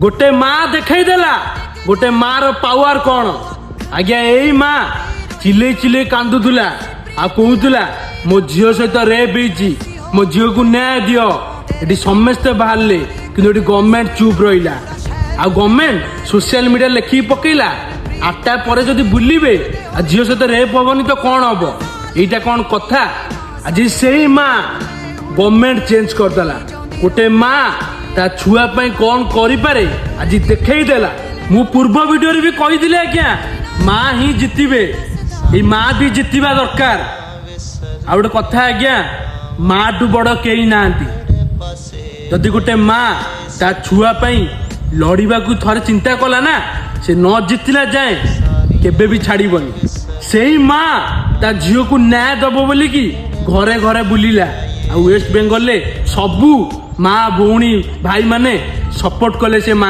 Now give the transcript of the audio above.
गोटे माँ देखई देला गोटे माँ रो पावर कौन आज्ञा यही माँ चिले चिले कांदुला आ कहूला मो झील सहित रेप होती मो झील को न्याय दियो ये समस्ते बाहर कि गवर्नमेंट चुप रहा आ गवर्नमेंट सोशल मीडिया लेखिक पकेला 8टा पर जदि बुलिबे आ झील सहित रेप हेनी तो कौन हम यहीटा कौन कथा आज से ही माँ गवर्नमेंट चेंज करदेला गोटे माँ ता छुआ कौन करें आज देखई देला मु पूर्व वीडियो भी कही आज्ञा माँ ही जितबे ये माँ भी जितवा दरकार आ गोटे कथा आज्ञा माँ टू बड़ कई ना जदि गोटे माँ ता छुआ लड़वा को थरे चिंता कला ना से न जितला जाए केबे भी छाड़बनी से ही माँ ता झील को न्याय दब बोली कि घरे घरे बुलिला आ वेस्ट बेंगल सबू माँ भौणी भाई माने सपोर्ट कले से माँ।